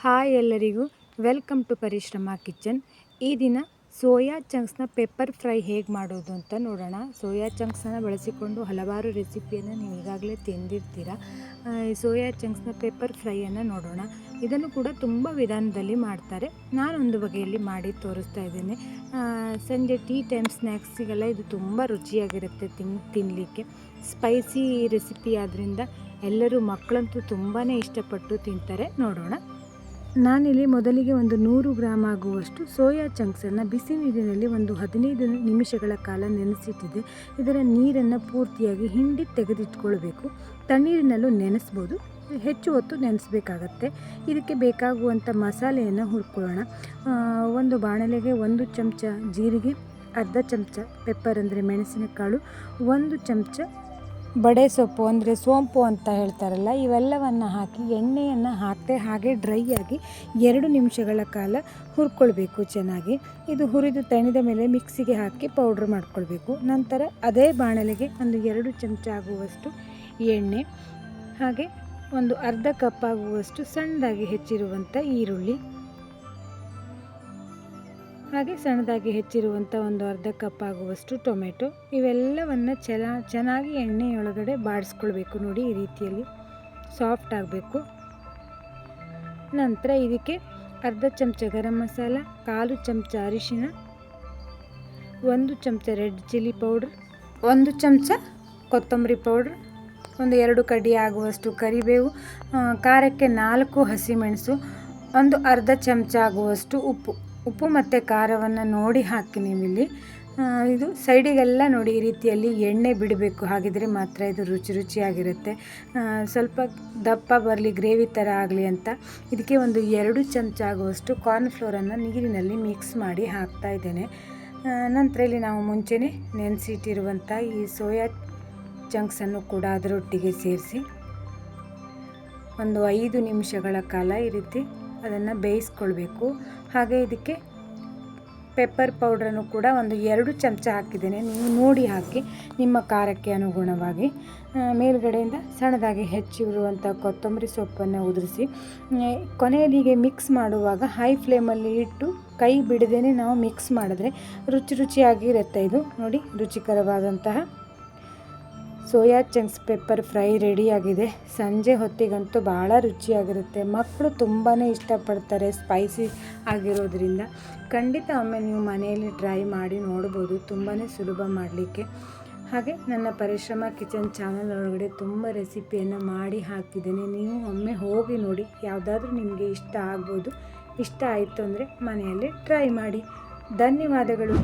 Hi ಎಲ್ಲರಿಗೂ welcome to ಪರಿಶ್ರಮ kitchen. ಈ ದಿನ ಸೋಯಾ ಚಂಕ್ಸ್ನ ಪೆಪ್ಪರ್ ಫ್ರೈ ಹೇಗೆ ಮಾಡೋದು ಅಂತ ನೋಡೋಣ. ಸೋಯಾ ಚಂಕ್ಸನ್ನು ಬಳಸಿಕೊಂಡು ಹಲವಾರು ರೆಸಿಪಿಯನ್ನು ನೀವು ಈಗಾಗಲೇ ತಿಂದಿರ್ತೀರ. ಸೋಯಾ ಚಂಕ್ಸ್ನ ಪೆಪ್ಪರ್ ಫ್ರೈಯನ್ನು ನೋಡೋಣ. ಇದನ್ನು ಕೂಡ ತುಂಬ ವಿಧಾನದಲ್ಲಿ ಮಾಡ್ತಾರೆ. ನಾನೊಂದು ಬಗೆಯಲ್ಲಿ ಮಾಡಿ ತೋರಿಸ್ತಾ ಇದ್ದೇನೆ. ಸಂಜೆ ಟೀ ಟೈಮ್ ಸ್ನ್ಯಾಕ್ಸಿಗೆಲ್ಲ ಇದು ತುಂಬ ರುಚಿಯಾಗಿರುತ್ತೆ ತಿನ್ನಲಿಕ್ಕೆ. ಸ್ಪೈಸಿ ರೆಸಿಪಿ ಆದ್ದರಿಂದ ಎಲ್ಲರೂ ಮಕ್ಕಳಂತೂ ತುಂಬಾ ಇಷ್ಟಪಟ್ಟು ತಿಂತಾರೆ. ನೋಡೋಣ. ನಾನಿಲ್ಲಿ ಮೊದಲಿಗೆ ಒಂದು 100 ಗ್ರಾಮ್ ಆಗುವಷ್ಟು ಸೋಯಾ ಚಂಕ್ಸನ್ನು ಬಿಸಿ ನೀರಿನಲ್ಲಿ ಒಂದು 15 ನಿಮಿಷಗಳ ಕಾಲ ನೆನೆಸಿಟ್ಟಿದ್ದೆ. ಇದರ ನೀರನ್ನು ಪೂರ್ತಿಯಾಗಿ ಹಿಂಡಿ ತೆಗೆದಿಟ್ಕೊಳ್ಬೇಕು. ತಣ್ಣೀರಿನಲ್ಲೂ ನೆನೆಸ್ಬೋದು, ಹೆಚ್ಚು ಹೊತ್ತು ನೆನೆಸಬೇಕಾಗತ್ತೆ. ಇದಕ್ಕೆ ಬೇಕಾಗುವಂಥ ಮಸಾಲೆಯನ್ನು ಹುರ್ಕೊಳ್ಳೋಣ. ಒಂದು ಬಾಣಲೆಗೆ 1 ಚಮಚ ಜೀರಿಗೆ, ಅರ್ಧ ಚಮಚ ಪೆಪ್ಪರ್ ಅಂದರೆ ಮೆಣಸಿನಕಾಳು, 1 ಚಮಚ ಬಡೆ ಸೊಪ್ಪು ಅಂದರೆ ಸೋಂಪು ಅಂತ ಹೇಳ್ತಾರಲ್ಲ, ಇವೆಲ್ಲವನ್ನು ಹಾಕಿ ಎಣ್ಣೆಯನ್ನು ಹಾಕದೆ ಹಾಗೆ ಡ್ರೈ ಆಗಿ 2 ನಿಮಿಷಗಳ ಕಾಲ ಹುರ್ಕೊಳ್ಬೇಕು ಚೆನ್ನಾಗಿ. ಇದು ಹುರಿದು ತಣಿದ ಮೇಲೆ ಮಿಕ್ಸಿಗೆ ಹಾಕಿ ಪೌಡ್ರ್ ಮಾಡ್ಕೊಳ್ಬೇಕು. ನಂತರ ಅದೇ ಬಾಣಲೆಗೆ ಒಂದು 2 ಚಮಚ ಆಗುವಷ್ಟು ಎಣ್ಣೆ, ಹಾಗೆ ಒಂದು ಅರ್ಧ ಕಪ್ ಆಗುವಷ್ಟು ಸಣ್ಣದಾಗಿ ಹೆಚ್ಚಿರುವಂಥ ಈರುಳ್ಳಿ, ಹಾಗೆ ಸಣ್ಣದಾಗಿ ಹೆಚ್ಚಿರುವಂಥ ಒಂದು ಅರ್ಧ ಕಪ್ ಆಗುವಷ್ಟು ಟೊಮೆಟೊ, ಇವೆಲ್ಲವನ್ನು ಚೆನ್ನಾಗಿ ಎಣ್ಣೆಯೊಳಗಡೆ ಬಾಡಿಸ್ಕೊಳ್ಬೇಕು. ನೋಡಿ, ಈ ರೀತಿಯಲ್ಲಿ ಸಾಫ್ಟ್ ಆಗಬೇಕು. ನಂತರ ಇದಕ್ಕೆ ಅರ್ಧ ಚಮಚ ಗರಂ ಮಸಾಲ, 1/4 ಚಮಚ ಅರಿಶಿನ, 1 ಚಮಚ ರೆಡ್ ಚಿಲ್ಲಿ ಪೌಡ್ರ್, 1 ಚಮಚ ಕೊತ್ತಂಬರಿ ಪೌಡ್ರ್, ಒಂದು 2 ಕಡ್ಡಿ ಆಗುವಷ್ಟು ಕರಿಬೇವು, ಖಾರಕ್ಕೆ 4 ಹಸಿಮೆಣಸು, ಒಂದು ಅರ್ಧ ಚಮಚ ಆಗುವಷ್ಟು ಉಪ್ಪು ಮತ್ತು ಖಾರವನ್ನು ನೋಡಿ ಹಾಕಿ ನೀವಿಲ್ಲಿ. ಇದು ಸೈಡಿಗೆಲ್ಲ ನೋಡಿ ಈ ರೀತಿಯಲ್ಲಿ ಎಣ್ಣೆ ಬಿಡಬೇಕು, ಹಾಗಿದ್ರೆ ಮಾತ್ರ ಇದು ರುಚಿಯಾಗಿರುತ್ತೆ. ಸ್ವಲ್ಪ ದಪ್ಪ ಬರಲಿ, ಗ್ರೇವಿ ಥರ ಆಗಲಿ ಅಂತ ಇದಕ್ಕೆ ಒಂದು 2 ಚಮಚ ಆಗುವಷ್ಟು ಕಾರ್ನ್ಫ್ಲೋರನ್ನು ನೀರಿನಲ್ಲಿ ಮಿಕ್ಸ್ ಮಾಡಿ ಹಾಕ್ತಾ ಇದ್ದೇನೆ. ನಂತರ ಇಲ್ಲಿ ನಾವು ಮುಂಚೆನೇ ನೆನೆಸಿಟ್ಟಿರುವಂಥ ಈ ಸೋಯಾ ಚಂಕ್ಸನ್ನು ಕೂಡ ಅದರೊಟ್ಟಿಗೆ ಸೇರಿಸಿ ಒಂದು 5 ನಿಮಿಷಗಳ ಕಾಲ ಈ ರೀತಿ ಅದನ್ನು ಬೇಯಿಸ್ಕೊಳ್ಬೇಕು. ಹಾಗೆ ಇದಕ್ಕೆ ಪೆಪ್ಪರ್ ಪೌಡ್ರನ್ನು ಕೂಡ ಒಂದು 2 ಚಮಚ ಹಾಕಿದ್ದೇನೆ. ನೀವು ನೋಡಿ ಹಾಕಿ ನಿಮ್ಮ ಖಾರಕ್ಕೆ ಅನುಗುಣವಾಗಿ. ಮೇಲ್ಗಡೆಯಿಂದ ಸಣ್ಣದಾಗಿ ಹೆಚ್ಚಿರುವಂಥ ಕೊತ್ತಂಬರಿ ಸೊಪ್ಪನ್ನು ಉದುರಿಸಿ ಕೊನೆಯಲ್ಲಿಗೆ ಮಿಕ್ಸ್ ಮಾಡುವಾಗ ಹೈ ಫ್ಲೇಮಲ್ಲಿ ಇಟ್ಟು ಕೈ ಬಿಡದೇನೆ ನಾವು ಮಿಕ್ಸ್ ಮಾಡಿದ್ರೆ ರುಚಿಯಾಗಿರುತ್ತೆ. ಇದು ನೋಡಿ, ರುಚಿಕರವಾದಂತಹ ಸೋಯಾ ಚಂಕ್ಸ್ ಪೆಪ್ಪರ್ ಫ್ರೈ ರೆಡಿಯಾಗಿದೆ. ಸಂಜೆ ಹೊತ್ತಿಗಂತೂ ಭಾಳ ರುಚಿಯಾಗಿರುತ್ತೆ. ಮಕ್ಕಳು ತುಂಬಾ ಇಷ್ಟಪಡ್ತಾರೆ ಸ್ಪೈಸಿ ಆಗಿರೋದ್ರಿಂದ. ಖಂಡಿತ ಒಮ್ಮೆ ನೀವು ಮನೆಯಲ್ಲಿ ಟ್ರೈ ಮಾಡಿ ನೋಡ್ಬೋದು, ತುಂಬಾ ಸುಲಭ ಮಾಡಲಿಕ್ಕೆ. ಹಾಗೆ ನನ್ನ ಪರಿಶ್ರಮ ಕಿಚನ್ ಚಾನಲ್ ಒಳಗಡೆ ತುಂಬ ರೆಸಿಪಿಯನ್ನು ಮಾಡಿ ಹಾಕಿದ್ದೇನೆ. ನೀವು ಒಮ್ಮೆ ಹೋಗಿ ನೋಡಿ, ಯಾವುದಾದ್ರೂ ನಿಮಗೆ ಇಷ್ಟ ಆಗ್ಬೋದು. ಇಷ್ಟ ಆಯಿತು ಅಂದರೆ ಮನೆಯಲ್ಲಿ ಟ್ರೈ ಮಾಡಿ. ಧನ್ಯವಾದಗಳು.